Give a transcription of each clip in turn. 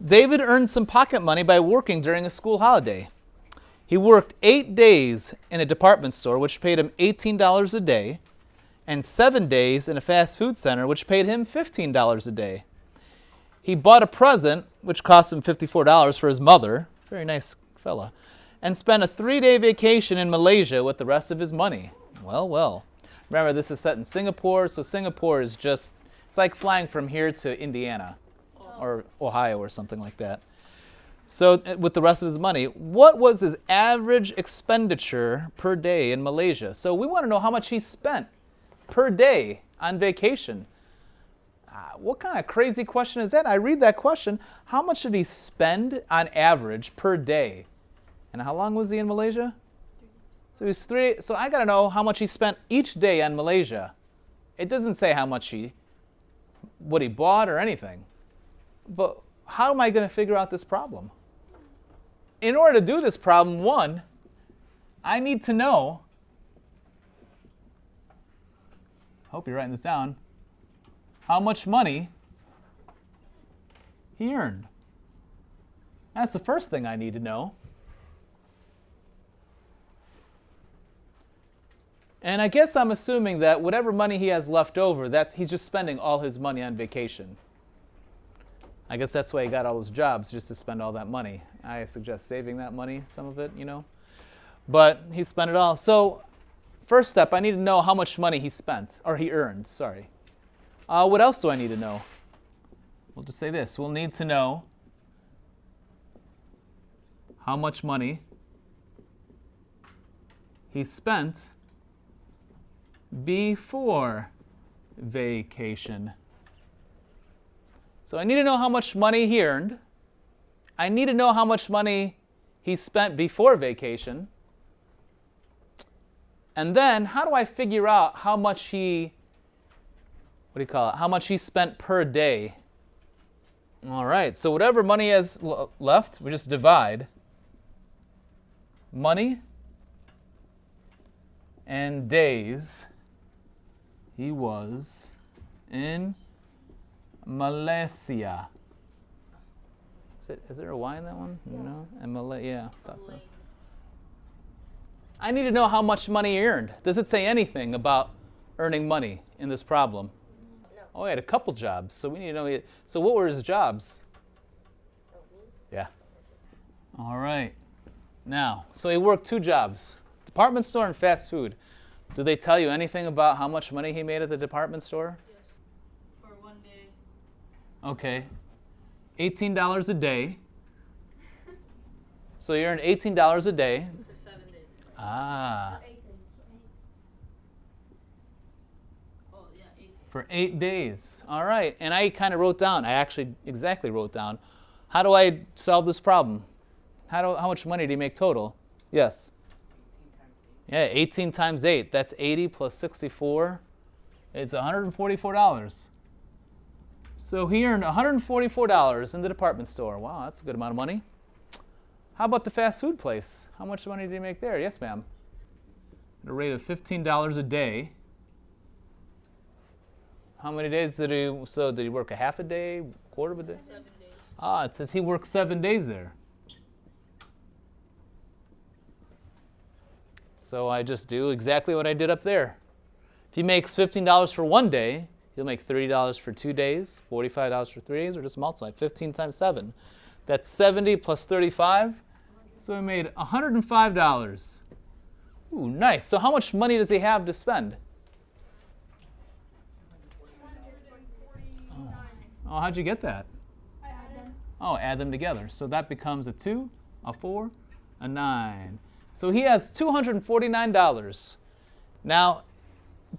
David earned some pocket money by working during a school holiday. He worked 8 days in a department store, which paid him $18 a day, and 7 days in a fast food center, which paid him $15 a day. He bought a present, which cost him $54 for his mother, very nice fella, and spent a 3-day vacation in Malaysia with the rest of his money. Well, well. Remember, this is set in Singapore, so Singapore is just, it's like flying from here to Indiana or Ohio or something like that. So with the rest of his money, what was his average expenditure per day in Malaysia? So we want to know how much he spent per day on vacation. What kind of crazy question is that? I read that question. How much did he spend on average per day? And how long was he in Malaysia? So he was 3. So I got to know how much he spent each day on Malaysia. It doesn't say how much what he bought or anything. But how am I going to figure out this problem? In order to do this problem, one, I need to know, hope you're writing this down, how much money he earned. That's the first thing I need to know. And I guess I'm assuming that whatever money he has left over, he's just spending all his money on vacation. I guess that's why he got all those jobs, just to spend all that money. I suggest saving that money, some of it, But he spent it all. So first step, I need to know how much money he spent, or he earned, sorry. What else do I need to know? We'll just say this. We'll need to know how much money he spent before vacation. So I need to know how much money he earned. I need to know how much money he spent before vacation. And then how do I figure out how much how much he spent per day? All right, so whatever money he has left, we just divide money and days he was in Malaysia. Is there a Y in that one? Yeah. And yeah, thought so. I need to know how much money he earned. Does it say anything about earning money in this problem? No. Oh, he had a couple jobs, so we need to know. So what were his jobs? Yeah. All right. Now, so he worked 2 jobs, department store and fast food. Do they tell you anything about how much money he made at the department store? Yes. For 1 day. Okay. $18 a day. So you earned $18 a day. For 7 days. Ah. For 8 days. Oh, yeah, 8 days. For 8 days. All right. And I kind of wrote down, I actually exactly wrote down, how do I solve this problem? How much money did he make total? Yes. 18 times 8. Yeah, 18 times 8. That's 80 plus 64. It's $144. So he earned $144 in the department store. Wow, that's a good amount of money. How about the fast food place? How much money did he make there? Yes, ma'am. At a rate of $15 a day. How many days did he work a half a day, quarter of a day? 7 days. Ah, it says he worked 7 days there. So I just do exactly what I did up there. If he makes $15 for 1 day, he'll make $30 for 2 days, $45 for 3 days, or just multiply 15 times 7. That's 70 plus 35. So he made $105. Ooh, nice. So how much money does he have to spend? Oh, how'd you get that? Oh, add them together. So that becomes a 2, a 4, a 9. So he has $249. Now,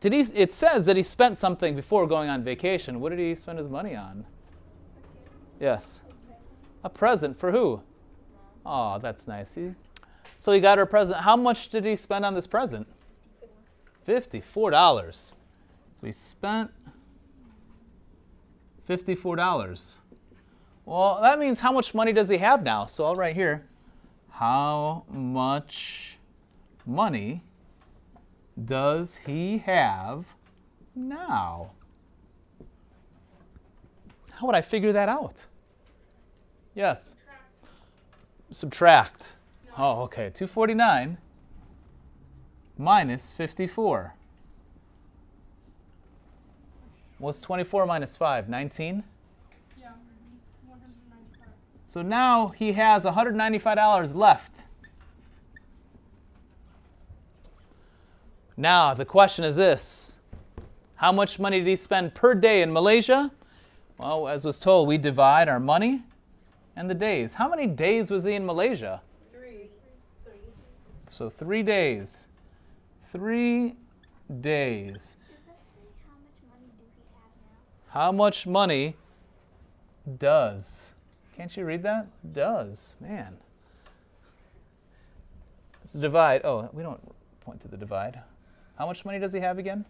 it says that he spent something before going on vacation. What did he spend his money on? Yes. A present for who? Oh, that's nice. So he got her a present. How much did he spend on this present? $54. So he spent $54. Well, that means how much money does he have now? So I'll write here, how much money does he have now? How would I figure that out? Yes. Subtract. Oh, okay. 249 minus 54. What's 24 minus 5? 19? Yeah, 195. So now he has $195 left. Now, the question is this. How much money did he spend per day in Malaysia? Well, as was told, we divide our money and the days. How many days was he in Malaysia? 3. So 3 days. 3 days. Does that say how much money do we have now? How much money does? Can't you read that? Does. Man. Let's divide. Oh, we don't point to the divide. How much money does he have again?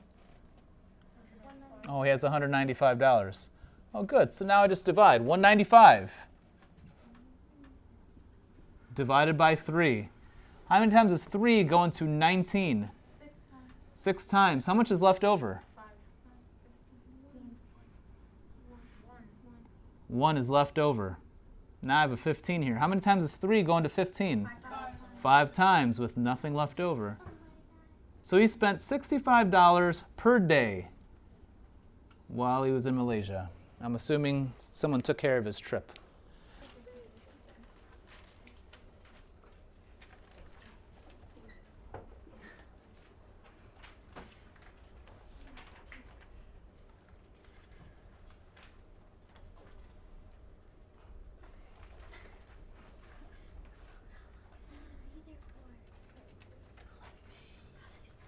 Oh, he has $195. Oh, good. So now I just divide. 195 divided by 3. How many times does 3 go into 19? 6 times. 6 times. How much is left over? 5. 1 is left over. Now I have a 15 here. How many times does 3 go into 15? 5. 5 times with nothing left over. So he spent $65 per day while he was in Malaysia. I'm assuming someone took care of his trip.